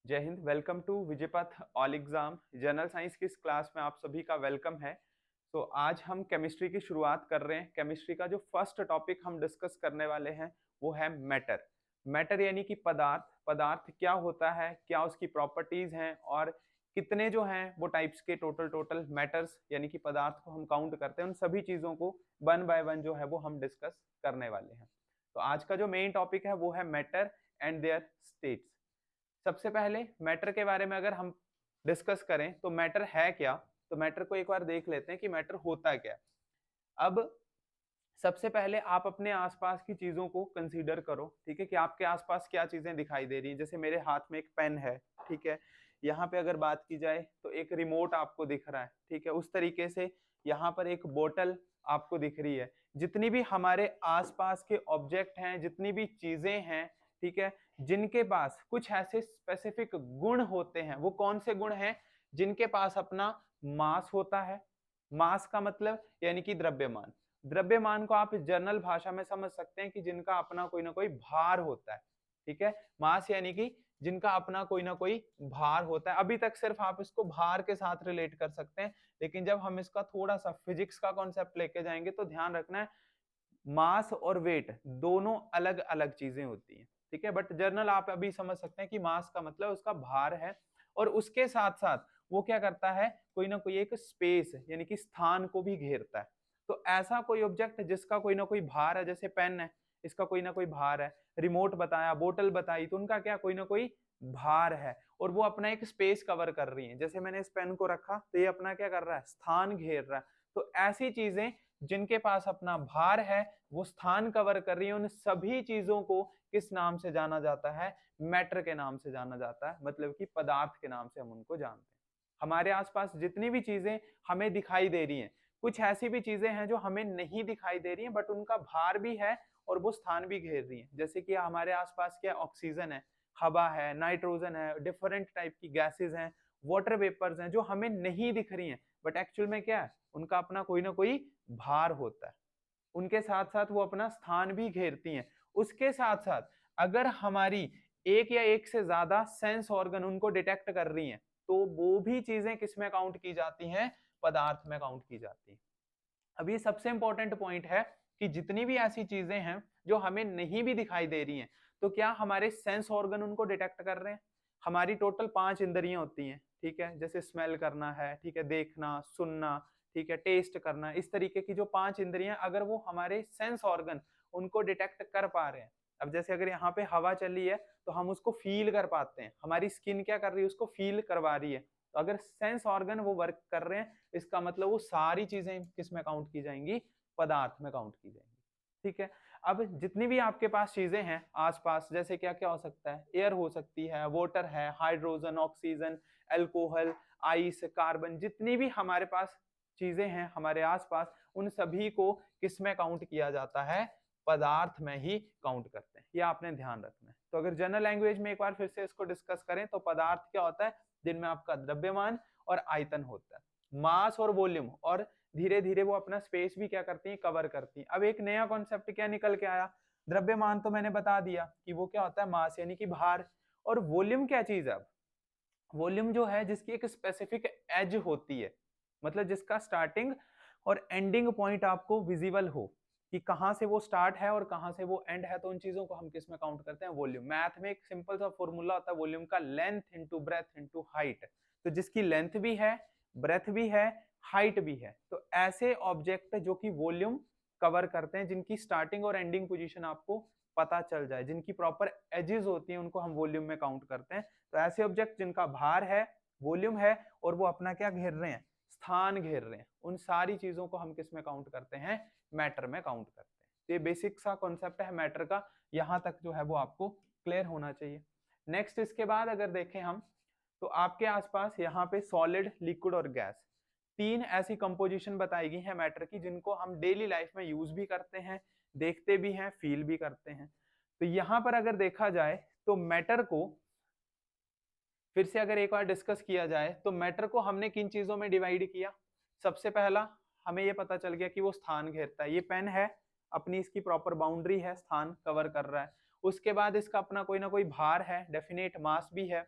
जय हिंद। Welcome to Vijaypath all exam general science की इस क्लास में आप सभी का वेलकम है। तो आज हम केमिस्ट्री की शुरुआत कर रहे हैं। केमिस्ट्री का जो फर्स्ट टॉपिक हम डिस्कस करने वाले हैं वो है मैटर। मैटर यानी कि पदार्थ। पदार्थ क्या होता है, क्या उसकी प्रॉपर्टीज हैं और कितने जो हैं वो टाइप्स के टोटल मैटर्स यानी कि पदार्थ को हम काउंट करते हैं, उन सभी चीजों को वन बाय वन जो है वो हम डिस्कस करने वाले हैं। तो आज का जो मेन टॉपिक है वो है मैटर एंड देयर स्टेट्स। सबसे पहले मैटर के बारे में अगर हम डिस्कस करें तो मैटर है क्या, तो मैटर को एक बार देख लेते हैं कि मैटर होता क्या है। अब सबसे पहले आप अपने आसपास की चीजों को कंसीडर करो, ठीक है, कि आपके आसपास क्या चीजें दिखाई दे रही हैं। जैसे मेरे हाथ में एक पेन है, ठीक है, यहाँ पे अगर बात की जाए तो एक रिमोट आपको दिख रहा है, ठीक है, उस तरीके से यहाँ पर एक बोतल आपको दिख रही है। जितनी भी हमारे आसपास के ऑब्जेक्ट हैं, जितनी भी चीजें हैं, ठीक है, जिनके पास कुछ ऐसे स्पेसिफिक गुण होते हैं, वो कौन से गुण हैं? जिनके पास अपना मास होता है। मास का मतलब यानी कि द्रव्यमान। द्रव्यमान को आप जर्नल भाषा में समझ सकते हैं कि जिनका अपना कोई ना कोई भार होता है, ठीक है। मास यानी कि जिनका अपना कोई ना कोई भार होता है। अभी तक सिर्फ आप इसको भार के साथ रिलेट कर सकते हैं, लेकिन जब हम इसका थोड़ा सा फिजिक्स का कॉन्सेप्ट लेके जाएंगे तो ध्यान रखना है, मास और वेट दोनों अलग अलग चीजें होती हैं, ठीक है। बट जर्नल आप अभी समझ सकते हैं कि मास का मतलब उसका भार है, और उसके साथ साथ वो क्या करता है, कोई ना कोई एक स्पेस यानी कि स्थान को भी घेरता है। तो ऐसा कोई ऑब्जेक्ट जिसका कोई ना कोई भार है, जैसे पेन है, इसका कोई ना कोई भार है, रिमोट बताया, बोतल बताई, तो उनका क्या कोई ना कोई भार है, और वो अपना एक स्पेस कवर कर रही है। जैसे मैंने इस पेन को रखा तो ये अपना क्या कर रहा है, स्थान घेर रहा है। तो ऐसी चीजें जिनके पास अपना भार है, वो स्थान कवर कर रही है, उन सभी चीजों को किस नाम से जाना जाता है? मैटर के नाम से जाना जाता है, मतलब कि पदार्थ के नाम से हम उनको जानते हैं। हमारे आसपास जितनी भी चीजें हमें दिखाई दे रही हैं, कुछ ऐसी भी चीजें हैं जो हमें नहीं दिखाई दे रही हैं, बट उनका भार भी है और वो स्थान भी घेर रही है। जैसे कि हमारे आसपास क्या, ऑक्सीजन है, हवा है, नाइट्रोजन है, डिफरेंट टाइप की गैसेज हैं, वाटर वेपर्स हैं, जो हमें नहीं दिख रही हैं, बट एक्चुअल में क्या है, उनका अपना कोई ना कोई भार होता है। उनके साथ साथ वो अपना स्थान भी घेरती हैं। उसके साथ साथ अगर हमारी एक या एक से ज्यादा सेंस ऑर्गन उनको डिटेक्ट कर रही हैं, तो वो भी चीजें किस में काउंट की जाती हैं? पदार्थ में काउंट की जाती हैं। अब ये सबसे इंपॉर्टेंट पॉइंट है कि जितनी भी ऐसी चीजें हैं जो हमें नहीं भी दिखाई दे रही हैं, तो क्या हमारे सेंस ऑर्गन उनको डिटेक्ट कर रहे हैं? हमारी टोटल 5 इंद्रियां होती हैं, ठीक है, जैसे स्मेल करना है, ठीक है, देखना, सुनना, ठीक है, टेस्ट करना, इस तरीके की जो 5 इंद्रियां, अगर वो हमारे सेंस ऑर्गन उनको डिटेक्ट कर पा रहे हैं। अब जैसे अगर यहाँ पे हवा चल रही है तो हम उसको फील कर पाते हैं, हमारी स्किन क्या कर रही है, उसको फील करवा रही है। तो अगर सेंस ऑर्गन वो वर्क कर रहे हैं, इसका मतलब वो सारी चीजें किस में काउंट की जाएंगी? पदार्थ में काउंट की जाएंगी, ठीक है। अब जितनी भी आपके पास चीजें हैं आसपास, जैसे क्या क्या हो सकता है, एयर हो सकती है, वाटर है, hydrogen, oxygen, alcohol, ice, carbon, जितनी भी हमारे पास चीजें हैं हमारे आसपास, उन सभी को किस में काउंट किया जाता है? पदार्थ में ही काउंट करते हैं। ये आपने ध्यान रखना है। तो अगर जनरल लैंग्वेज में एक बार फिर से इसको डिस्कस करें तो पदार्थ क्या होता है? जिनमें आपका द्रव्यमान और आयतन होता है, मास और वॉल्यूम, और धीरे धीरे वो अपना स्पेस भी क्या करती है, कवर करती है। अब एक नया कॉन्सेप्ट क्या निकल के आया? द्रव्यमान तो मैंने बता दिया कि वो क्या होता है, मास यानी कि भार। और वॉल्यूम क्या चीज है? अब वॉल्यूम जो है जिसकी एक स्पेसिफिक एज होती है, मतलब जिसका स्टार्टिंग और एंडिंग पॉइंट आपको विजिबल हो कि कहां से वो स्टार्ट है और कहां से वो एंड है, तो उन चीजों को हम किस में काउंट करते हैं? वॉल्यूम। मैथ में एक सिंपल सा फॉर्मूला होता है वॉल्यूम का, length into breadth into height. तो जिसकी लेंथ भी है, ब्रेथ भी है, हाइट भी है, तो ऐसे ऑब्जेक्ट जो कि वॉल्यूम कवर करते हैं, जिनकी स्टार्टिंग और एंडिंग पोजीशन आपको पता चल जाए, जिनकी प्रॉपर एजेस होती हैं, उनको हम वॉल्यूम में काउंट करते हैं। तो ऐसे ऑब्जेक्ट जिनका भार है, वॉल्यूम है, और वो अपना क्या घेर रहे हैं? स्थान घेर रहे हैं, उन सारी चीजों को हम किस में काउंट करते हैं? मैटर में काउंट करते हैं। तो ये बेसिक सा कॉन्सेप्ट है मैटर का, यहां तक जो है वो आपको क्लियर होना चाहिए। नेक्स्ट इसके बाद अगर देखें हम, तो आपके आसपास यहाँ पे सॉलिड, लिक्विड और गैस, तीन ऐसी कंपोजिशन बताई गई है मैटर की, जिनको हम डेली लाइफ में यूज भी करते हैं, देखते भी हैं, फील भी करते हैं। तो यहां पर अगर देखा जाए तो मैटर को फिर से अगर एक बार डिस्कस किया जाए तो मैटर को हमने किन चीजों में डिवाइड किया? सबसे पहला हमें यह पता चल गया कि वो स्थान घेरता है। ये पेन है, अपनी इसकी प्रॉपर बाउंड्री है, स्थान कवर कर रहा है। उसके बाद इसका अपना कोई ना कोई भार है, डेफिनेट मास भी है,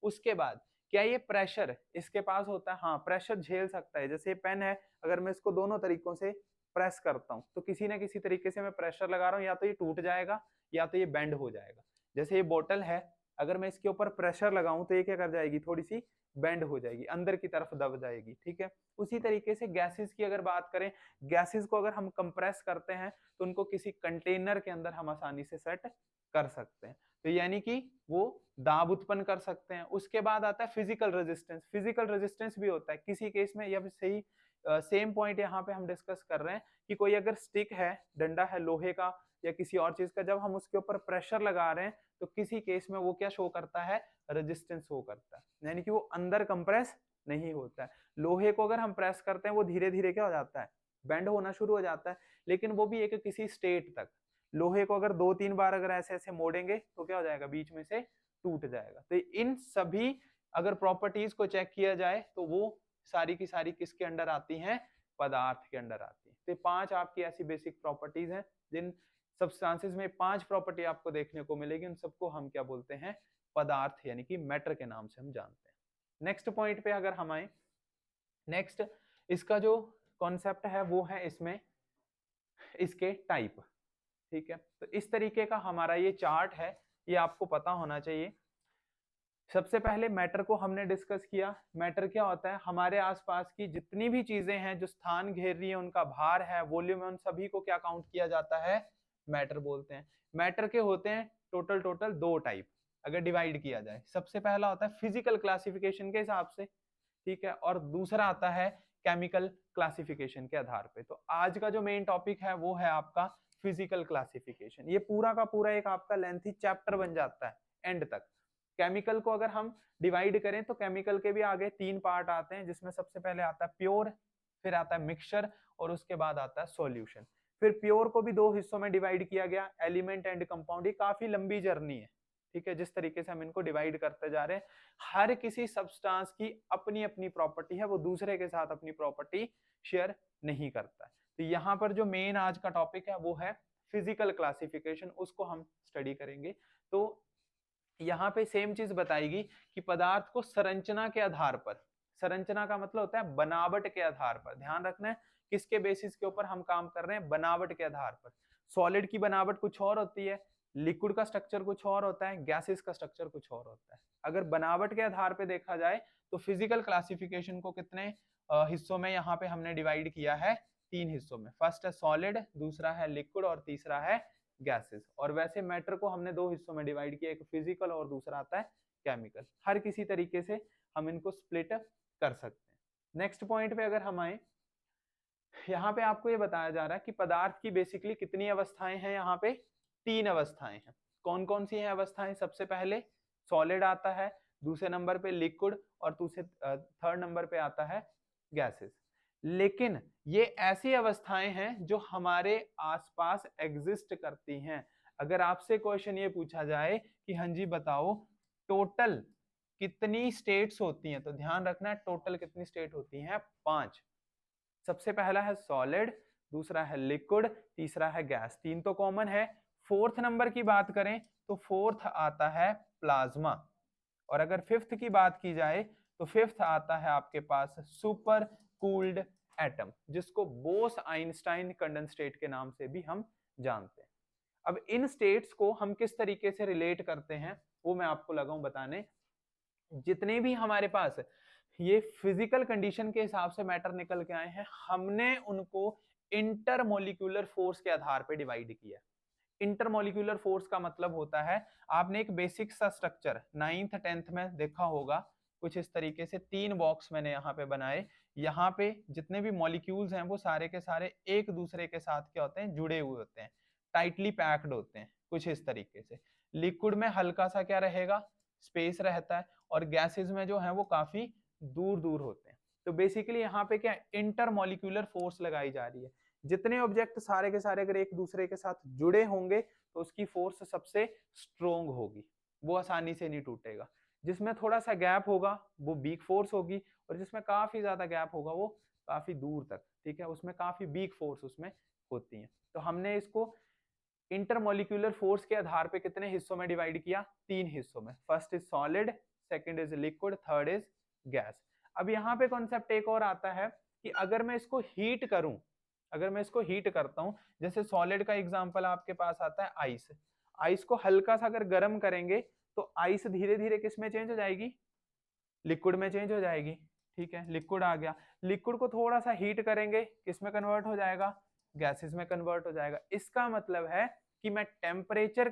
उसके बाद क्या ये प्रेशर इसके पास होता है? हाँ, प्रेशर झेल सकता है। जैसे पेन है, अगर मैं इसको दोनों तरीकों से प्रेस करता हूँ तो किसी ना किसी तरीके से मैं प्रेशर लगा रहा हूँ, या तो ये टूट जाएगा या तो ये बेंड हो जाएगा। जैसे ये बोतल है, अगर मैं इसके ऊपर प्रेशर लगाऊं तो ये क्या कर जाएगी, थोड़ी सी बेंड हो जाएगी, अंदर की तरफ दब जाएगी, ठीक है। उसी तरीके से गैसेस की अगर बात करें, गैसेस को अगर हम कंप्रेस करते हैं तो उनको किसी कंटेनर के अंदर हम आसानी से सेट कर सकते हैं, तो यानी कि वो दाब उत्पन्न कर सकते हैं। उसके बाद आता है फिजिकल रेजिस्टेंस। फिजिकल रेजिस्टेंस भी होता है किसी केस में, या सही सेम पॉइंट यहाँ पे हम डिस्कस कर रहे हैं कि कोई अगर स्टिक है, डंडा है लोहे का या किसी और चीज का, जब हम उसके ऊपर प्रेशर लगा रहे हैं तो किसी केस में वो क्या शो करता है, रेजिस्टेंस शो करता है, यानी कि वो अंदर कंप्रेस नहीं होता है। लोहे को अगर हम प्रेस करते हैं वो धीरे धीरे क्या हो जाता है, बेंड होना शुरू हो जाता है, लेकिन वो भी एक किसी स्टेट तक। लोहे को अगर 2-3 बार अगर ऐसे ऐसे मोड़ेंगे तो क्या हो जाएगा, बीच में से टूट जाएगा। तो इन सभी अगर प्रॉपर्टीज को चेक किया जाए तो वो सारी की सारी किसके अंडर आती हैं, पदार्थ के अंडर आती है। तो 5 आपकी ऐसी बेसिक प्रॉपर्टीज हैं, जिन सब्सटेंसेस में 5 प्रॉपर्टी आपको देखने को मिलेगी, उन सबको हम क्या बोलते हैं, पदार्थ यानी कि मैटर के नाम से हम जानते हैं। नेक्स्ट पॉइंट पे अगर हम आए, नेक्स्ट इसका जो कॉन्सेप्ट है वो है इसमें इसके टाइप, ठीक है। तो इस तरीके का हमारा ये चार्ट है, ये आपको पता होना चाहिए। सबसे पहले मैटर को हमने डिस्कस किया। मैटर क्या होता है, हमारे आसपास की जितनी भी चीजें हैं जो स्थान घेर रही है, उनका भार है, वॉल्यूम है, उन सभी को क्या काउंट किया जाता है, मैटर बोलते हैं। मैटर के होते हैं टोटल 2 टाइप अगर डिवाइड किया जाए। सबसे पहला होता है फिजिकल क्लासिफिकेशन के हिसाब से, ठीक है, और दूसरा आता है केमिकल क्लासिफिकेशन के आधार पे। तो आज का जो मेन टॉपिक है वो है आपका फिजिकल क्लासिफिकेशन। ये पूरा का पूरा एक आपका लेंथी चैप्टर बन जाता है एंड तक। केमिकल को अगर हम डिवाइड करें तो केमिकल के भी आगे 3 पार्ट आते हैं, जिसमें सबसे पहले आता है प्योर, फिर आता है मिक्सचर, और उसके बाद आता है सॉल्यूशन। फिर प्योर को भी 2 हिस्सों में डिवाइड किया गया, एलिमेंट एंड कंपाउंड। ये काफी लंबी जर्नी है, ठीक है, जिस तरीके से हम इनको डिवाइड करते जा रहे हैं। हर किसी सब्सटेंस की अपनी अपनी प्रॉपर्टी है, वो दूसरे के साथ अपनी प्रॉपर्टी शेयर नहीं करता है। तो यहाँ पर जो मेन आज का टॉपिक है वो है फिजिकल क्लासिफिकेशन, उसको हम स्टडी करेंगे। तो यहाँ पे सेम चीज बताएगी कि पदार्थ को संरचना के आधार पर, संरचना का मतलब होता है बनावट के आधार पर, ध्यान रखना है किसके बेसिस के ऊपर हम काम कर रहे हैं, बनावट के आधार पर। सॉलिड की बनावट कुछ और होती है, लिक्विड का स्ट्रक्चर कुछ और होता है, गैसेस का स्ट्रक्चर कुछ और होता है। अगर बनावट के आधार पे देखा जाए तो फिजिकल क्लासिफिकेशन को कितने हिस्सों में यहाँ पे हमने डिवाइड किया है, 3 हिस्सों में। फर्स्ट है सॉलिड, दूसरा है लिक्विड और तीसरा है गैसेस। और वैसे मैटर को हमने 2 हिस्सों में डिवाइड किया, एक फिजिकल और दूसरा आता है केमिकल। हर किसी तरीके से हम इनको स्प्लिट कर सकते हैं। नेक्स्ट पॉइंट पे अगर हम आए, यहाँ पे आपको ये बताया जा रहा है कि पदार्थ की बेसिकली कितनी अवस्थाएं हैं, यहाँ पे 3 अवस्थाएं हैं। कौन कौन सी हैं अवस्थाएं, सबसे पहले सॉलिड आता है, दूसरे नंबर पे लिक्विड, और दूसरे थर्ड नंबर पे आता है गैसेस। लेकिन ये ऐसी अवस्थाएं हैं जो हमारे आसपास एग्जिस्ट करती हैं। अगर आपसे क्वेश्चन ये पूछा जाए कि हाँ जी बताओ टोटल कितनी स्टेट्स होती हैं, तो ध्यान रखना है टोटल कितनी स्टेट होती हैं, 5। सबसे पहला है सॉलिड, दूसरा है लिक्विड, तीसरा है गैस। 3 तो कॉमन है। फोर्थ नंबर की बात करें तो फोर्थ आता है प्लाज्मा। और अगर फिफ्थ की बात की जाए तो फिफ्थ आता है आपके पास सुपर कूल्ड एटम, जिसको बोस आइंस्टाइन कंडेंसेट के नाम से भी हम जानते हैं। अब इन स्टेट्स को हम किस तरीके से रिलेट करते हैं वो मैं आपको लगाऊं बताने। जितने भी हमारे पास ये फिजिकल कंडीशन के हिसाब से मैटर निकल के आए हैं, हमने उनको इंटरमोलिक्यूलर फोर्स के आधार पर डिवाइड किया। इंटरमोलिक्यूलर फोर्स का मतलब होता है, आपने एक बेसिक सा स्ट्रक्चर 9th 10th में देखा होगा, कुछ इस तरीके से 3 बॉक्स मैंने यहाँ पे बनाए। यहाँ पे जितने भी मॉलिक्यूल्स हैं वो सारे के सारे एक दूसरे के साथ क्या होते हैं, जुड़े हुए होते हैं, टाइटली पैक्ड होते हैं, कुछ इस तरीके से। लिक्विड में हल्का सा क्या रहेगा, स्पेस रहता है, और गैसेस में जो है वो काफी दूर दूर होते हैं। तो बेसिकली यहाँ पे क्या इंटरमोलिक्यूलर फोर्स लगाई जा रही है। जितने ऑब्जेक्ट सारे के सारे अगर एक दूसरे के साथ जुड़े होंगे तो उसकी फोर्स सबसे स्ट्रोंग होगी, वो आसानी से नहीं टूटेगा। जिसमें थोड़ा सा गैप होगा वो वीक फोर्स होगी, और जिसमें काफी ज्यादा गैप होगा वो काफी दूर तक, ठीक है, उसमें काफी वीक फोर्स उसमें होती है। तो हमने इसको इंटरमोलिक्यूलर फोर्स के आधार पे कितने हिस्सों में डिवाइड किया, 3 हिस्सों में। First is solid, second is liquid, third is gas. अब यहाँ पे कॉन्सेप्ट एक और आता है कि अगर मैं इसको हीट करूं, अगर मैं इसको हीट करता हूं, जैसे सॉलिड का एग्जांपल आपके पास आता है आइस। आइस को हल्का सा अगर गर्म करेंगे तो आइस धीरे धीरे किस में चेंज हो जाएगी, लिक्विड में चेंज हो जाएगी। ठीक है, लिक्विड आ गया। लिक्विड को थोड़ा सा हीट करेंगे, किस में कन्वर्ट हो जाएगा, गैसेस में कन्वर्ट हो जाएगा। इसका मतलब है कि मैं टेम्परेचर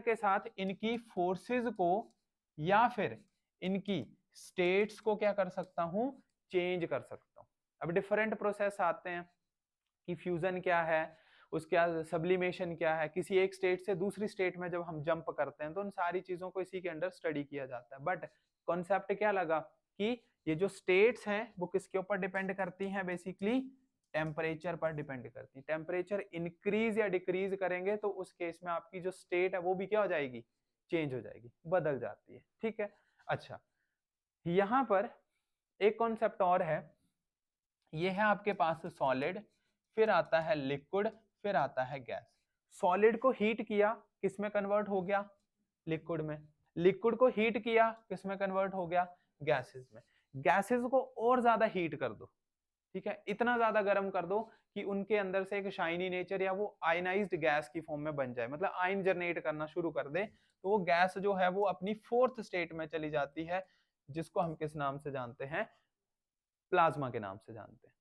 के साथ इनकी फोर्सेस को या फिर इनकी स्टेट्स को क्या कर सकता हूं, चेंज कर सकता हूं। अब डिफरेंट प्रोसेस आते हैं कि फ्यूजन क्या है, उसके बाद सब्लिमेशन क्या है, किसी एक स्टेट से दूसरी स्टेट में जब हम जंप करते हैं तो उन सारी चीजों को इसी के अंडर स्टडी किया जाता है। बट कॉन्सेप्ट क्या लगा कि ये जो स्टेट्स हैं वो किसके ऊपर डिपेंड करती हैं, बेसिकली टेम्परेचर पर डिपेंड करती है। टेम्परेचर इंक्रीज या डिक्रीज करेंगे तो उस केस में आपकी जो स्टेट है वो भी क्या हो जाएगी, चेंज हो जाएगी, बदल जाती है। ठीक है, अच्छा यहां पर एक कॉन्सेप्ट और है, ये है आपके पास सॉलिड, फिर आता है लिक्विड, फिर आता है गैस। सॉलिड को हीट किया, किस में कन्वर्ट हो गया, लिक्विड में। लिक्विड को हीट किया, किस में कन्वर्ट हो गया, गैसेस में। गैसेस को और ज्यादा हीट कर दो, ठीक है, इतना ज्यादा गर्म कर दो कि उनके अंदर से एक शाइनी नेचर या वो आयनाइज्ड गैस की फॉर्म में बन जाए, मतलब आयन जनरेट करना शुरू कर दे, तो वो गैस जो है वो अपनी फोर्थ स्टेट में चली जाती है, जिसको हम किस नाम से जानते हैं, प्लाज्मा के नाम से जानते हैं।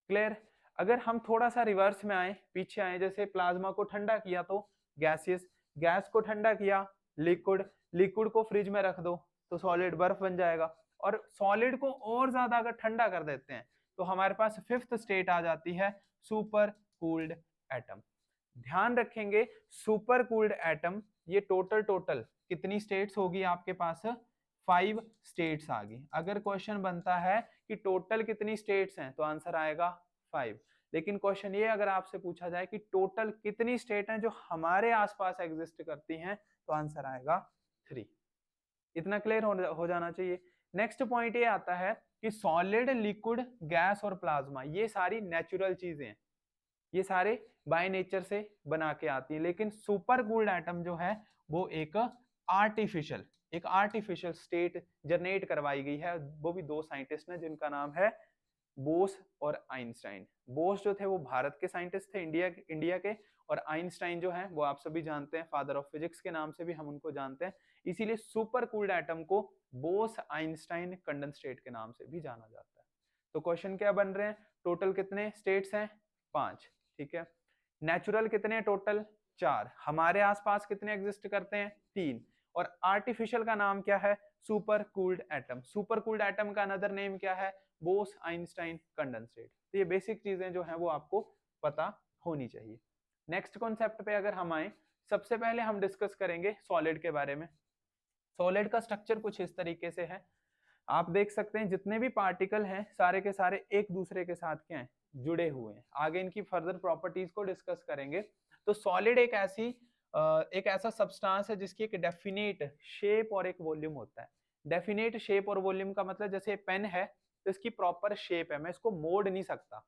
क्लियर। अगर हम थोड़ा सा रिवर्स में आए, पीछे आए, जैसे प्लाज्मा को ठंडा किया तो गैसियस, गैस को ठंडा किया लिक्विड, लिक्विड को फ्रिज में रख दो तो सॉलिड बर्फ बन जाएगा, और सॉलिड को और ज्यादा अगर ठंडा कर देते हैं तो हमारे पास फिफ्थ स्टेट आ जाती है, सुपर कूल्ड एटम। ध्यान रखेंगे सुपर कूल्ड एटम, ये टोटल कितनी स्टेट्स होगी आपके पास, 5 स्टेट्स आ गई। अगर क्वेश्चन बनता है कि टोटल कितनी स्टेट्स हैं तो आंसर आएगा 5। लेकिन क्वेश्चन ये अगर आपसे पूछा जाए कि टोटल कितनी स्टेट हैं जो हमारे आसपास एग्जिस्ट करती हैं तो आंसर आएगा 3। इतना क्लियर हो जाना चाहिए। नेक्स्ट पॉइंट ये आता है कि सॉलिड, लिक्विड, गैस और प्लाज्मा ये सारी नेचुरल चीजें हैं, ये सारे बाय नेचर से बना के आती है, लेकिन सुपर कूल्ड एटम जो है वो एक आर्टिफिशियल स्टेट जनरेट करवाई गई है, वो भी 2 साइंटिस्ट ने जिनका नाम है बोस और आइंस्टाइन। बोस जो थे वो भारत के साइंटिस्ट थे, इंडिया के, और आइंस्टाइन जो है वो आप सभी जानते हैं फादर ऑफ फिजिक्स के नाम से भी हम उनको जानते हैं, इसीलिए सुपर कूल्ड एटम को बोस आइंस्टाइन कंडेंसेट के नाम से भी जाना जाता है। तो क्वेश्चन क्या बन रहे हैं, टोटल कितने स्टेट्स हैं, 5। ठीक है, नेचुरल कितने टोटल, 4। हमारे आसपास कितने एग्जिस्ट करते हैं, 3। और आर्टिफिशियल का नाम क्या है, super cooled atom. Super cooled atom का अनदर नेम क्या है, बोस आइंस्टाइन कंडेंसेट। तो ये बेसिक चीजें जो है वो आपको पता होनी चाहिए। नेक्स्ट कॉन्सेप्ट पे अगर हम आए, सबसे पहले हम डिस्कस करेंगे सॉलिड के बारे में। सॉलिड का स्ट्रक्चर कुछ इस तरीके से है, आप देख सकते हैं जितने भी पार्टिकल हैं सारे के सारे एक दूसरे के साथ क्या हैं, जुड़े हुए हैं। आगे इनकी फर्दर प्रॉपर्टीज को डिस्कस करेंगे। तो सॉलिड एक ऐसा सब्सटेंस है जिसकी एक डेफिनेट शेप और एक वॉल्यूम होता है। डेफिनेट शेप और वॉल्यूम का मतलब जैसे पेन है तो इसकी प्रॉपर शेप है, मैं इसको मोड़ नहीं सकता।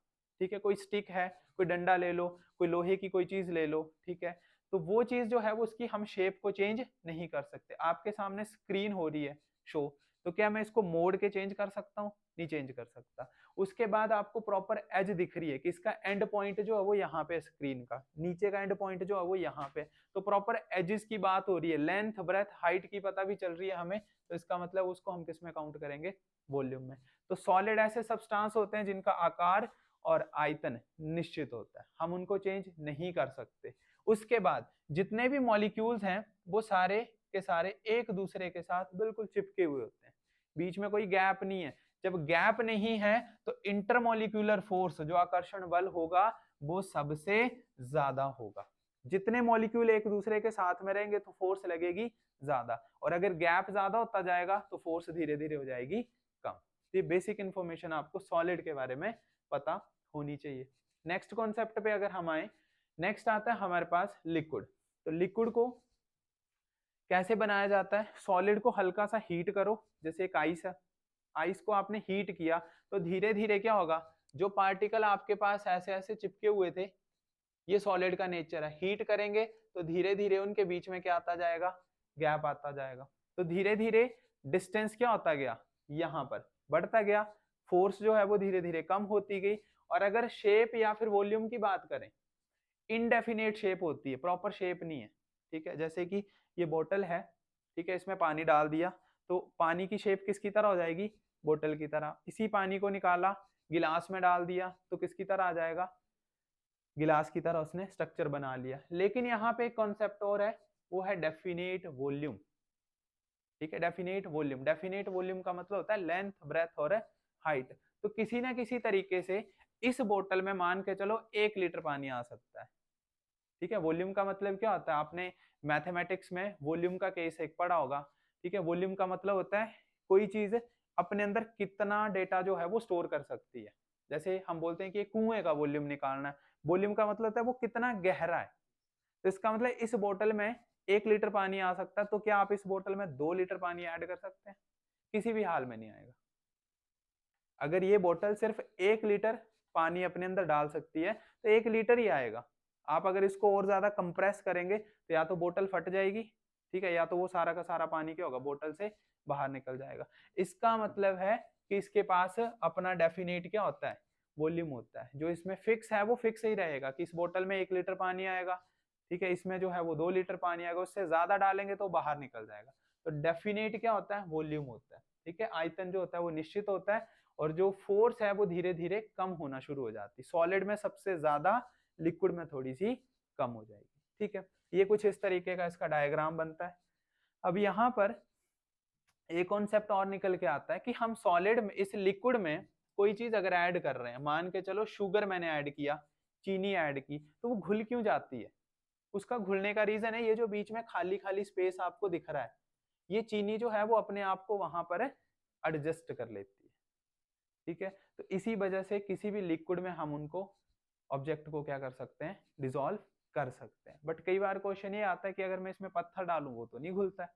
ठीक है, कोई स्टिक है, कोई डंडा ले लो, कोई लोहे की कोई चीज ले लो, ठीक है, तो वो चीज जो है वो उसकी हम शेप को चेंज नहीं कर सकते। आपके सामने स्क्रीन हो रही है शो, तो क्या मैं इसको मोड़ के चेंज कर सकता हूँ, नहीं चेंज कर सकता। उसके बाद आपको प्रॉपर एज दिख रही है कि इसका एंड पॉइंट जो है वो यहाँ पे, स्क्रीन का नीचे का एंड पॉइंट जो है वो यहाँ पे, तो प्रॉपर एजेस की बात हो रही है, लेंथ ब्रेथ हाइट की पता भी चल रही है हमें, तो इसका मतलब उसको हम किस में काउंट करेंगे, वॉल्यूम में। तो सॉलिड ऐसे सब्सटेंस होते हैं जिनका आकार और आयतन निश्चित होता है, हम उनको चेंज नहीं कर सकते। उसके बाद जितने भी मॉलिक्यूल्स हैं वो सारे के सारे एक दूसरे के साथ बिल्कुल चिपके हुए होते हैं, बीच में कोई गैप नहीं है। जब गैप नहीं है तो इंटरमॉलिक्यूलर फोर्स जो आकर्षण बल होगा वो सबसे ज्यादा होगा। जितने मॉलिक्यूल एक दूसरे के साथ में रहेंगे तो फोर्स लगेगी ज्यादा, और अगर गैप ज्यादा होता जाएगा तो फोर्स धीरे धीरे हो जाएगी कम। ये बेसिक इंफॉर्मेशन आपको सॉलिड के बारे में पता होनी चाहिए। नेक्स्ट कॉन्सेप्ट पे अगर हम आए, नेक्स्ट आता है हमारे पास लिक्विड। तो लिक्विड को कैसे बनाया जाता है, सॉलिड को हल्का सा हीट करो, जैसे एक आइस है, आइस को आपने हीट किया तो धीरे धीरे क्या होगा, जो पार्टिकल आपके पास ऐसे ऐसे चिपके हुए थे, ये सॉलिड का नेचर है, हीट करेंगे तो धीरे धीरे उनके बीच में क्या आता जाएगा, गैप आता जाएगा। तो धीरे धीरे डिस्टेंस क्या होता गया, यहाँ पर बढ़ता गया, फोर्स जो है वो धीरे धीरे कम होती गई। और अगर शेप या फिर वॉल्यूम की बात करें, इनडेफिनेट शेप होती है, प्रॉपर शेप नहीं है, ठीक है। जैसे कि ये बोतल है, ठीक है, इसमें पानी डाल दिया तो पानी की शेप किसकी तरह हो जाएगी, बोतल की तरह। इसी पानी को निकाला, गिलास में डाल दिया तो किसकी तरह आ जाएगा, गिलास की तरह उसने स्ट्रक्चर बना लिया। लेकिन यहाँ पे एक कॉन्सेप्ट और है, वो है डेफिनेट वॉल्यूम, ठीक है। डेफिनेट वॉल्यूम, डेफिनेट वॉल्यूम का मतलब होता है लेंथ, ब्रेथ और हाइट। तो किसी ना किसी तरीके से इस बोतल में मान के चलो 1 लीटर पानी आ सकता है, ठीक है। वॉल्यूम का मतलब क्या होता है, आपने मैथमेटिक्स में वॉल्यूम का केस एक पढ़ा होगा, ठीक है। वॉल्यूम का मतलब होता है कोई चीज अपने अंदर कितना डेटा जो है वो स्टोर कर सकती है। जैसे हम बोलते हैं कि कुएं का वॉल्यूम निकालना है, वॉल्यूम का मतलब होता है वो कितना गहरा है। तो इसका मतलब इस बोतल में 1 लीटर पानी आ सकता है, तो क्या आप इस बोतल में 2 लीटर पानी ऐड कर सकते हैं, किसी भी हाल में नहीं आएगा। अगर ये बोतल सिर्फ 1 लीटर पानी अपने अंदर डाल सकती है तो 1 लीटर ही आएगा। आप अगर इसको और ज्यादा कंप्रेस करेंगे तो या तो बोतल फट जाएगी, ठीक है, या तो वो सारा का सारा पानी क्या होगा, बोतल से बाहर निकल जाएगा। इसका मतलब है कि इसके पास अपना डेफिनेट क्या होता है, वॉल्यूम होता है। जो इसमें फिक्स है वो फिक्स ही रहेगा कि इस बोतल में 1 लीटर पानी आएगा, ठीक है, इसमें जो है वो 2 लीटर पानी आएगा, उससे ज्यादा डालेंगे तो बाहर निकल जाएगा। तो डेफिनेट क्या होता है, वॉल्यूम होता है, ठीक है। आयतन जो होता है वो निश्चित होता है और जो फोर्स है वो धीरे धीरे कम होना शुरू हो जाती है। सॉलिड में सबसे ज्यादा, लिक्विड में थोड़ी सी कम हो जाएगी, ठीक है। ये कुछ इस तरीके का इसका डायग्राम बनता है। अब यहाँ पर एक कॉन्सेप्ट और निकल के आता है कि हम सॉलिड में, इस लिक्विड में कोई चीज अगर ऐड कर रहे हैं, मान के चलो शुगर मैंने ऐड किया, चीनी ऐड की, तो वो घुल क्यों जाती है। उसका घुलने का रीजन है ये जो बीच में खाली खाली स्पेस आपको दिख रहा है, ये चीनी जो है वो अपने आप को वहां पर एडजस्ट कर लेती है, ठीक है। तो इसी वजह से किसी भी लिक्विड में हम उनको, ऑब्जेक्ट को क्या कर सकते हैं, डिसॉल्व कर सकते हैं। बट कई बार क्वेश्चन ये आता है कि अगर मैं इसमें पत्थर डालूं वो तो नहीं घुलता है,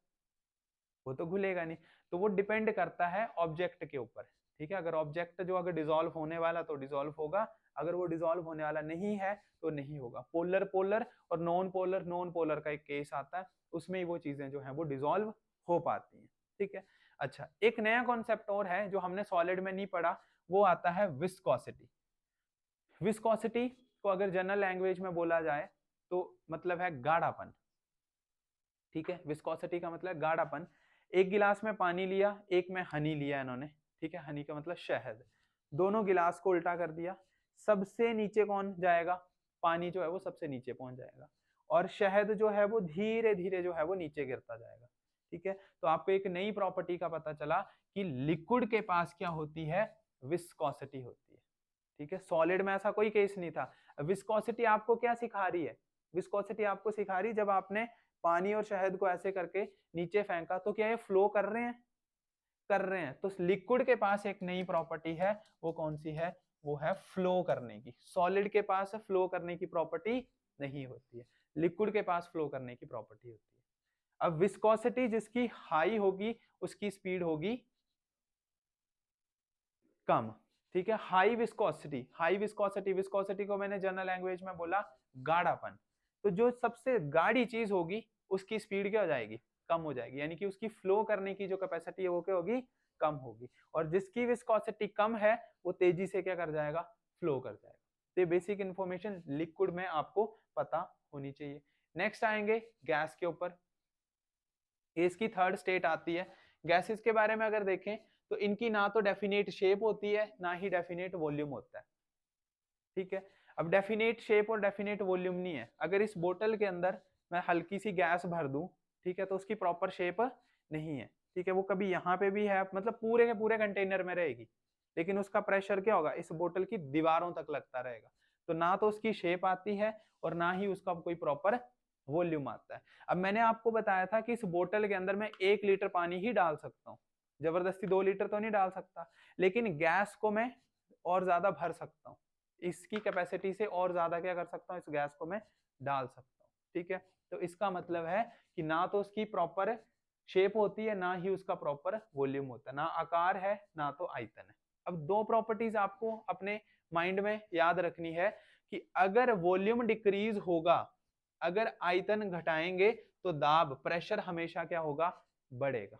वो तो घुलेगा नहीं। तो वो डिपेंड करता है ऑब्जेक्ट के ऊपर, ठीक है। अगर ऑब्जेक्ट जो अगर डिसॉल्व होने वाला तो डिसॉल्व होगा, अगर वो डिसॉल्व होने वाला नहीं है तो नहीं होगा। पोलर पोलर और नॉन पोलर नॉन पोलर का एक केस आता है, उसमें ही वो चीजें जो है वो डिसॉल्व हो पाती हैं, ठीक है। अच्छा, एक नया कॉन्सेप्ट और है जो हमने सॉलिड में नहीं पढ़ा, वो आता है विस्कोसिटी। विस्कोसिटी को अगर जनरल लैंग्वेज में बोला जाए तो मतलब है गाढ़ापन, ठीक है। विस्कोसिटी का मतलब गाढ़ापन। एक गिलास में पानी लिया, एक में हनी लिया इन्होंने, ठीक है, हनी का मतलब शहद। दोनों गिलास को उल्टा कर दिया, सबसे नीचे कौन जाएगा, पानी जो है वो सबसे नीचे पहुंच जाएगा और शहद जो है वो धीरे धीरे जो है वो नीचे गिरता जाएगा, ठीक है। तो आपको एक नई प्रॉपर्टी का पता चला कि लिक्विड के पास क्या होती है, विस्कोसिटी होती है, ठीक है। सॉलिड में ऐसा कोई केस नहीं था। विस्कोसिटी आपको क्या सिखा रही है, विस्कोसिटी आपको सिखा रही, जब आपने पानी और शहद को ऐसे करके नीचे फेंका तो क्या ये फ्लो कर रहे हैं, कर रहे हैं। तो लिक्विड के पास एक नई प्रॉपर्टी है, वो कौन सी है, वो है फ्लो करने की। सॉलिड के पास फ्लो करने की प्रॉपर्टी नहीं होती है, लिक्विड के पास फ्लो करने की प्रॉपर्टी होती है। अब विस्कोसिटी जिसकी हाई होगी उसकी स्पीड होगी कम, ठीक है। High viscosity, high viscosity, viscosity को मैंने जनरल लैंग्वेज में बोला गाढ़ापन। तो जो सबसे गाढ़ी चीज होगी उसकी स्पीड क्या हो जाएगी, कम हो जाएगी, यानी कि उसकी फ्लो करने की जो कैपेसिटी है वो क्या होगी, कम होगी। और जिसकी विस्कोसिटी कम है वो तेजी से क्या कर जाएगा, फ्लो कर जाएगा। तो ये बेसिक इंफॉर्मेशन लिक्विड में आपको पता होनी चाहिए। नेक्स्ट आएंगे गैस के ऊपर। इसकी थर्ड स्टेट आती है। गैसेस के बारे में अगर देखें तो इनकी ना तो डेफिनेट शेप होती है ना ही डेफिनेट वॉल्यूम होता है, ठीक है। अब डेफिनेट शेप और डेफिनेट वॉल्यूम नहीं है। अगर इस बोतल के अंदर मैं हल्की सी गैस भर दूं, ठीक है, तो उसकी प्रॉपर शेप नहीं है, ठीक है। वो कभी यहाँ पे भी है, मतलब पूरे के पूरे कंटेनर में रहेगी, लेकिन उसका प्रेशर क्या होगा, इस बोतल की दीवारों तक लगता रहेगा। तो ना तो उसकी शेप आती है और ना ही उसका कोई प्रॉपर वॉल्यूम आता है। अब मैंने आपको बताया था कि इस बोतल के अंदर मैं 1 लीटर पानी ही डाल सकता हूँ, जबरदस्ती 2 लीटर तो नहीं डाल सकता, लेकिन गैस को मैं और ज्यादा भर सकता हूँ, इसकी कैपेसिटी से और ज्यादा क्या कर सकता हूँ, इस गैस को मैं डाल सकता हूँ, ठीक है। तो इसका मतलब है कि ना तो उसकी प्रॉपर शेप होती है ना ही उसका प्रॉपर वॉल्यूम होता है, ना आकार है ना तो आयतन है। अब दो प्रॉपर्टीज आपको अपने माइंड में याद रखनी है कि अगर वॉल्यूम डिक्रीज होगा, अगर आयतन घटाएंगे तो दाब, प्रेशर हमेशा क्या होगा, बढ़ेगा।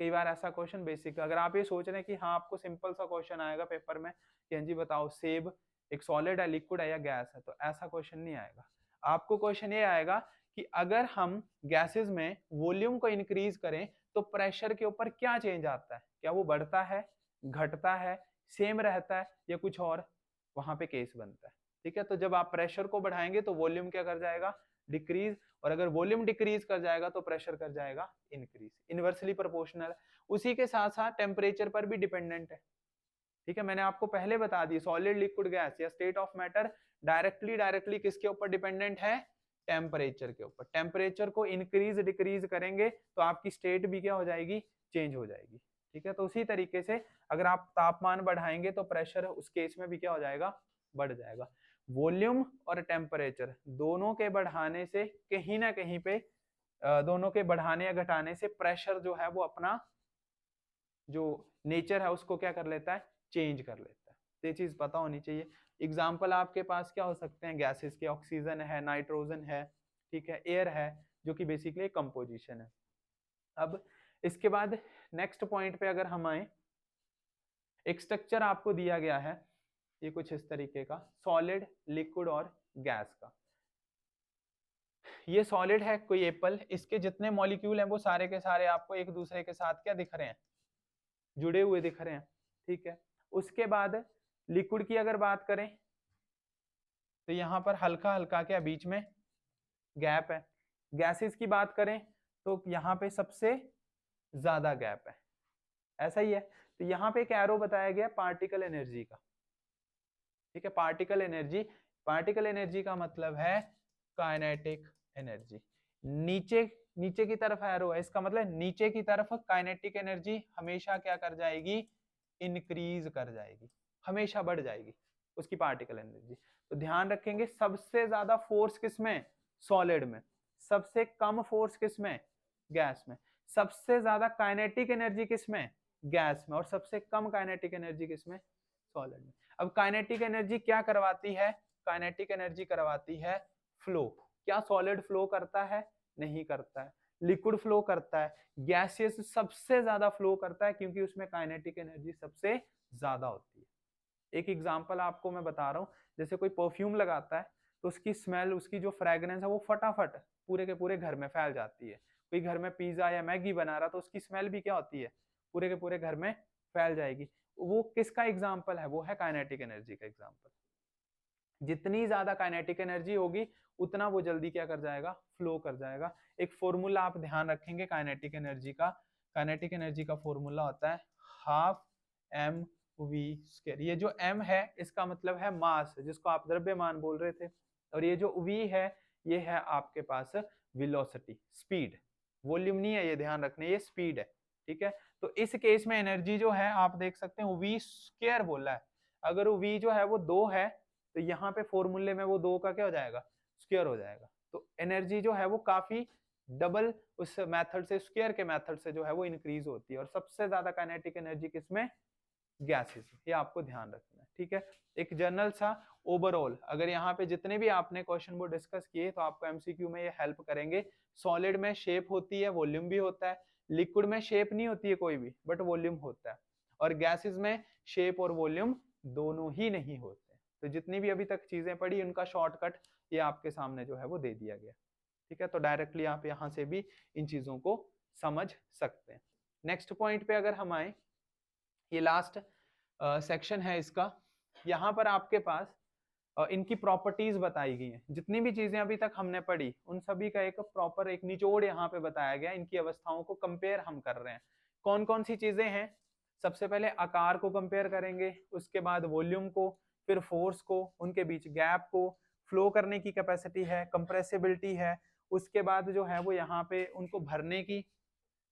कई बार ऐसा क्वेश्चन बेसिक, अगर आप ये सोच रहे हैं कि हाँ आपको सिंपल सा क्वेश्चन आएगा पेपर में कि हाँ जी बताओ सेब एक सॉलिड है, लिक्विड है या गैस है, तो ऐसा क्वेश्चन नहीं आएगा। आपको क्वेश्चन ये आएगा कि अगर हम गैसेस में वॉल्यूम को इंक्रीज करें तो प्रेशर के ऊपर क्या चेंज आता है, क्या वो बढ़ता है, घटता है, सेम रहता है या कुछ और, वहां पे केस बनता है। ठीक है, तो जब आप प्रेशर को बढ़ाएंगे तो वॉल्यूम क्या कर जाएगा, डिक्रीज, और अगर वॉल्यूम डिक्रीज कर जाएगा तो प्रेशर कर जाएगा इंक्रीज, इनवर्सली प्रोपोर्शनल। उसी के साथ साथ टेम्परेचर पर भी डिपेंडेंट है। ठीक है, मैंने आपको पहले बता दी सॉलिड लिक्विड गैस या स्टेट ऑफ मैटर डायरेक्टली किसके ऊपर डिपेंडेंट है, टेम्परेचर के ऊपर। टेम्परेचर को इंक्रीज डिक्रीज करेंगे तो आपकी स्टेट भी क्या हो जाएगी, चेंज हो जाएगी। ठीक है, तो उसी तरीके से अगर आप तापमान बढ़ाएंगे तो प्रेशर उस केस में भी क्या हो जाएगा, बढ़ जाएगा। वॉल्यूम और टेम्परेचर दोनों के बढ़ाने से कहीं ना कहीं पे दोनों के बढ़ाने या घटाने से प्रेशर जो है वो अपना जो नेचर है उसको क्या कर लेता है, चेंज कर लेता है। तो ये चीज पता होनी चाहिए। एग्जाम्पल आपके पास क्या हो सकते हैं गैसेस के, ऑक्सीजन है, नाइट्रोजन है, ठीक है, एयर है, जो कि बेसिकली कंपोजिशन है। अब इसके बाद नेक्स्ट पॉइंट पे अगर हम आए, एक स्ट्रक्चर आपको दिया गया है ये कुछ इस तरीके का, सॉलिड लिक्विड और गैस का। ये सॉलिड है कोई एप्पल, इसके जितने मॉलिक्यूल हैं वो सारे के सारे आपको एक दूसरे के साथ क्या दिख रहे हैं, जुड़े हुए दिख रहे हैं। ठीक है, उसके बाद लिक्विड की अगर बात करें तो यहां पर हल्का हल्का क्या बीच में गैप है। गैसेस की बात करें तो यहाँ पे सबसे ज्यादा गैप है, ऐसा ही है। तो यहाँ पे एक एरो बताया गया पार्टिकल एनर्जी का। ठीक है, पार्टिकल एनर्जी, पार्टिकल एनर्जी का मतलब है काइनेटिक एनर्जी। नीचे नीचे की तरफ एरो है, इसका मतलब नीचे की तरफ काइनेटिक एनर्जी हमेशा क्या कर जाएगी, इंक्रीज कर जाएगी, हमेशा बढ़ जाएगी उसकी पार्टिकल एनर्जी। तो ध्यान रखेंगे सबसे ज्यादा फोर्स किसमें, सॉलिड में, सबसे कम फोर्स किसमें, गैस में, सबसे ज्यादा काइनेटिक एनर्जी किसमें, गैस में, और सबसे कम काइनेटिक एनर्जी किसमें, सॉलिड में। अब काइनेटिक एनर्जी क्या करवाती है, काइनेटिक एनर्जी करवाती है फ्लो। क्या सॉलिड फ्लो करता है, नहीं करता है। लिक्विड फ्लो करता है, गैसियस सबसे ज्यादा फ्लो करता है क्योंकि उसमें काइनेटिक एनर्जी सबसे ज्यादा होती है। एक एग्जांपल आपको मैं बता रहा हूँ, जैसे कोई परफ्यूम लगाता है तो उसकी स्मेल, उसकी जो फ्रेग्रेंस है वो फटाफट पूरे के पूरे घर में फैल जाती है। कोई घर में पिज्जा या मैगी बना रहा तो उसकी स्मेल भी क्या होती है, पूरे के पूरे घर में फैल जाएगी। वो किसका एग्जाम्पल है, वो है काइनेटिक एनर्जी का एग्जाम्पल। जितनी ज्यादा काइनेटिक एनर्जी होगी उतना वो जल्दी क्या कर जाएगा, फ्लो कर जाएगा। एक फॉर्मूला आप ध्यान रखेंगे काइनेटिक एनर्जी का, काइनेटिक एनर्जी का फॉर्मूला होता है हाफ एम वी स्क्वायर। ये जो m है इसका मतलब है मास, जिसको आप द्रव्यमान बोल रहे थे, और ये जो v है ये है आपके पास वेलोसिटी, स्पीड। वॉल्यूम नहीं है, ये ध्यान रखना, ये स्पीड है। ठीक है, तो इस केस में एनर्जी जो है आप देख सकते हैं v स्क्वायर बोला है। अगर वो v जो है वो 2 है तो यहाँ पे फॉर्मूले में वो 2 का क्या हो जाएगा, स्क्वायर हो जाएगा। तो एनर्जी जो है वो काफी डबल उस मेथड से, स्क्वायर के मेथड से जो है वो इंक्रीज होती है। और सबसे ज्यादा काइनेटिक एनर्जी किसमें, गैसेस, ये आपको ध्यान रखना है। ठीक है, एक जनरल सा ओवरऑल, अगर यहाँ पे जितने भी आपने क्वेश्चन वो डिस्कस किए तो आपको एमसीक्यू में ये हेल्प करेंगे। सॉलिड में शेप होती है, वॉल्यूम भी होता है। लिक्विड में शेप नहीं होती है कोई भी, बट वॉल्यूम होता है। और गैसेस में शेप और वॉल्यूम दोनों ही नहीं होते। तो जितनी भी अभी तक चीजें पढ़ी उनका शॉर्टकट ये आपके सामने जो है वो दे दिया गया। ठीक है, तो डायरेक्टली आप यहाँ से भी इन चीजों को समझ सकते हैं। नेक्स्ट पॉइंट पे अगर हम आए, ये लास्ट सेक्शन है इसका। यहाँ पर आपके पास इनकी प्रॉपर्टीज बताई गई हैं। जितनी भी चीजें अभी तक हमने पढ़ी उन सभी का एक प्रॉपर एक निचोड़ यहाँ पे बताया गया। इनकी अवस्थाओं को कंपेयर हम कर रहे हैं। कौन कौन सी चीजें हैं, सबसे पहले आकार को कंपेयर करेंगे, उसके बाद वॉल्यूम को, फिर फोर्स को, उनके बीच गैप को, फ्लो करने की कैपेसिटी है, कंप्रेसिबिलिटी है, उसके बाद जो है वो यहाँ पे उनको भरने की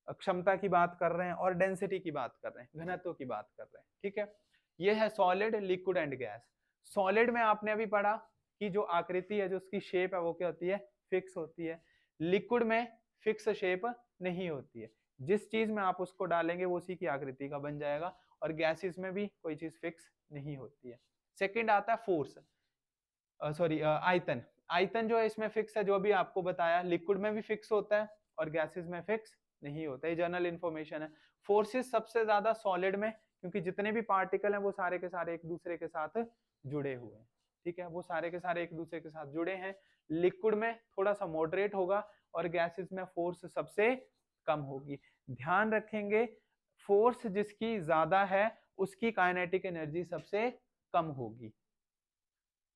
क्षमता की बात कर रहे हैं, और डेंसिटी की बात कर रहे हैं, घनत्व की बात कर रहे हैं। ठीक है, ये है solid liquid and gas. Solid में आपने अभी पढ़ा कि जो आकृति है, जो उसकी शेप है वो क्या होती है, फिक्स होती है। लिक्विड में फिक्स शेप नहीं होती है, जिस चीज में आप उसको डालेंगे वो उसी की आकृति का बन जाएगा। और गैसेस में भी कोई चीज फिक्स नहीं होती है। सेकंड आता है फोर्स, सॉरी आयतन। आयतन जो है इसमें फिक्स है, जो भी आपको बताया। लिक्विड में भी फिक्स होता है और गैसेस में फिक्स नहीं होता, ये जनरल इन्फॉर्मेशन है। फोर्सेस सबसे ज्यादा सॉलिड में, क्योंकि जितने भी पार्टिकल हैं वो सारे के सारे एक दूसरे के साथ जुड़े हुए हैं, ठीक है, वो सारे के सारे एक दूसरे के साथ जुड़े हैं। लिक्विड में थोड़ा सा मॉडरेट होगा और गैसेस में फोर्स सबसे कम होगी। ध्यान रखेंगे, फोर्स जिसकी ज्यादा है उसकी काइनेटिक एनर्जी सबसे कम होगी,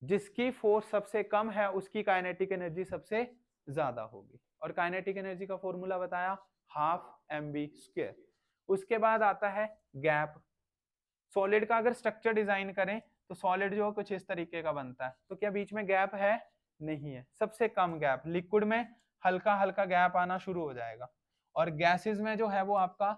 जिसकी फोर्स सबसे कम है उसकी काइनेटिक एनर्जी सबसे ज्यादा होगी। और काइनेटिक एनर्जी का फॉर्मूला बताया, हाफ mv²। उसके बाद आता है गैप। सॉलिड का अगर स्ट्रक्चर डिजाइन करें तो सॉलिड जो कुछ इस तरीके का बनता है, तो क्या बीच में गैप है? नहीं है, सबसे कम गैप। लिक्विड में हल्का हल्का गैप आना शुरू हो जाएगा, और गैसेस में जो है वो आपका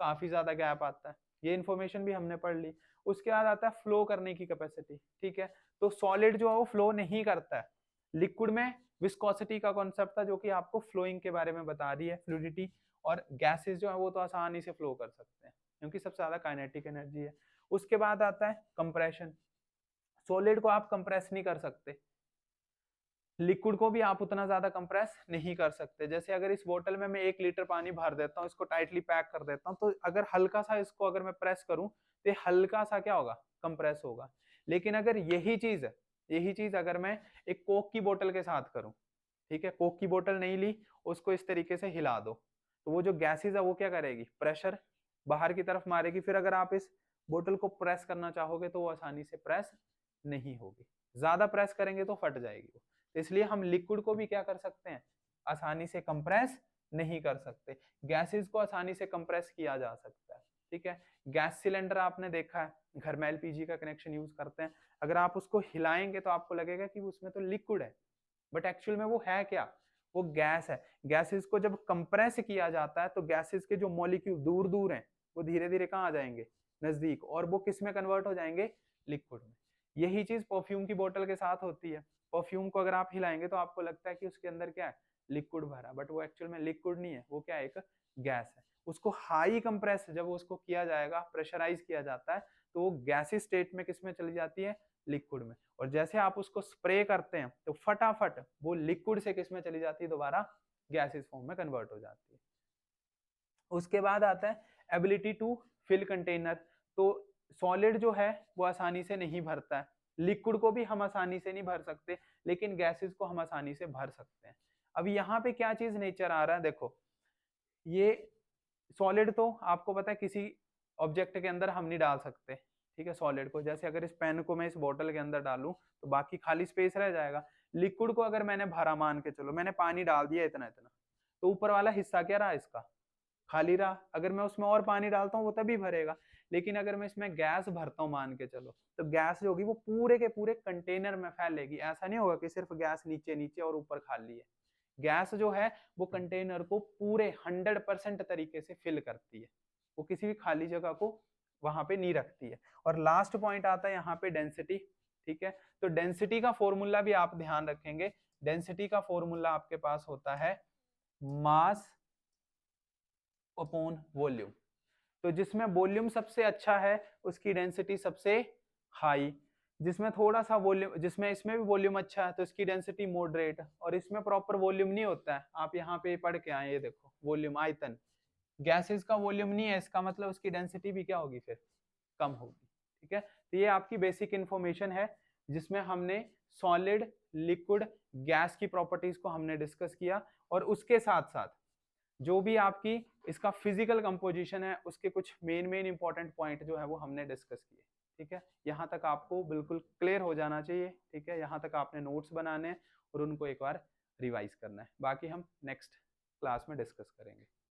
काफी ज्यादा गैप आता है। ये इन्फॉर्मेशन भी हमने पढ़ ली। उसके बाद आता है फ्लो करने की कैपेसिटी, ठीक है। तो सॉलिड जो है वो फ्लो नहीं करता है। लिक्विड में विस्कोसिटी का कॉन्सेप्ट था जो कि आपको फ्लोइंग के बारे में बता रही है, फ्लूइडिटी। और गैसेस जो है वो तो आसानी से फ्लो कर सकते हैं क्योंकि सबसे ज्यादा काइनेटिक एनर्जी है। उसके बाद आता है कंप्रेशन। सॉलिड को आप कंप्रेस नहीं कर सकते, लिक्विड को भी आप उतना ज्यादा कंप्रेस नहीं कर सकते। जैसे अगर इस बोतल में मैं 1 लीटर पानी भर देता हूँ, इसको टाइटली पैक कर देता हूँ, तो अगर हल्का सा इसको अगर मैं प्रेस करूं तो हल्का सा क्या होगा? कंप्रेस होगा। लेकिन अगर यही चीज अगर मैं एक कोक की बोतल के साथ करूं, ठीक है, कोक की बोतल नहीं ली, उसको इस तरीके से हिला दो, तो वो जो गैसेज है वो क्या करेगी? प्रेशर बाहर की तरफ मारेगी। फिर अगर आप इस बोतल को प्रेस करना चाहोगे तो वो आसानी से प्रेस नहीं होगी, ज्यादा प्रेस करेंगे तो फट जाएगी वो। तो इसलिए हम लिक्विड को भी क्या कर सकते हैं? आसानी से कंप्रेस नहीं कर सकते। गैसेस को आसानी से कंप्रेस किया जा सकता है, ठीक है। गैस सिलेंडर आपने देखा है, घर में एलपीजी का कनेक्शन यूज करते हैं, अगर आप उसको हिलाएंगे तो आपको लगेगा कि उसमें तो लिक्विड है, बट एक्चुअल में वो है क्या? वो गैस है। गैसेस को जब कंप्रेस किया जाता है तो गैसेस के जो मॉलिक्यूल दूर दूर हैं वो धीरे धीरे कहाँ आ जाएंगे? नजदीक, और वो किस में कन्वर्ट हो जाएंगे? लिक्विड में। यही चीज परफ्यूम की बोतल के साथ होती है। परफ्यूम को अगर आप हिलाएंगे तो आपको लगता है कि उसके अंदर क्या है? लिक्विड भरा, बट वो एक्चुअल में लिक्विड नहीं है, वो क्या है? एक गैस है। उसको हाई कंप्रेस जब उसको किया जाएगा, प्रेशराइज किया जाता है, तो वो गैसी स्टेट में किस में चली जाती है? लिक्विड में। और जैसे आप उसको स्प्रे करते हैं तो फटाफट वो लिक्विड से किस में चली जाती है? दोबारा गैसेस फॉर्म में कन्वर्ट हो जाती है। उसके बाद आता है एबिलिटी टू फिल कंटेनर। तो सॉलिड जो है वो आसानी से नहीं भरता है, लिक्विड को भी हम आसानी से नहीं भर सकते, लेकिन गैसेस को हम आसानी से भर सकते हैं। अब यहाँ पे क्या चीज नेचर आ रहा है, देखो, ये सॉलिड तो आपको पता है किसी ऑब्जेक्ट के अंदर हम नहीं डाल सकते, ठीक है, सॉलिड को। जैसे अगर इस पेन को मैं इस बोतल के अंदर डालूं तो बाकी खाली स्पेस रह जाएगा। लिक्विड को अगर मैंने भरा, मान के चलो मैंने पानी डाल दिया इतना इतना, तो ऊपर वाला हिस्सा क्या रहा? इसका खाली रहा। अगर मैं उसमें और पानी डालता हूँ वो तभी भरेगा। लेकिन अगर मैं इसमें गैस भरता हूँ, मान के चलो, तो गैस जो होगी वो पूरे के पूरे कंटेनर में फैलेगी। ऐसा नहीं होगा कि सिर्फ गैस नीचे नीचे और ऊपर खाली है। गैस जो है वो कंटेनर को पूरे 100% तरीके से फिल करती है, वो किसी भी खाली जगह को वहां पे नहीं रखती है। और लास्ट पॉइंट आता है यहाँ पे डेंसिटी, ठीक है। तो डेंसिटी का फॉर्मूला भी आप ध्यान रखेंगे। डेंसिटी का फॉर्मूला आपके पास होता है मास अपॉन वॉल्यूम। तो जिसमें वॉल्यूम सबसे अच्छा है उसकी डेंसिटी सबसे हाई, जिसमें थोड़ा सा वॉल्यूम, जिसमें इसमें भी वॉल्यूम अच्छा है तो इसकी डेंसिटी मॉडरेट, और इसमें प्रॉपर वॉल्यूम नहीं होता है। आप यहाँ पे पढ़ के आए, ये देखो वॉल्यूम, आयतन। गैसेस का वॉल्यूम नहीं है, इसका मतलब उसकी डेंसिटी भी क्या होगी? फिर कम होगी, ठीक है। तो ये आपकी बेसिक इंफॉर्मेशन है जिसमें हमने सॉलिड, लिक्विड, गैस की प्रॉपर्टीज को हमने डिस्कस किया, और उसके साथ साथ जो भी आपकी इसका फिजिकल कंपोजिशन है उसके कुछ मेन इंपॉर्टेंट पॉइंट जो है वो हमने डिस्कस किए, ठीक है। यहाँ तक आपको बिल्कुल क्लियर हो जाना चाहिए, ठीक है। यहाँ तक आपने नोट्स बनाने हैं और उनको एक बार रिवाइज करना है, बाकी हम नेक्स्ट क्लास में डिस्कस करेंगे।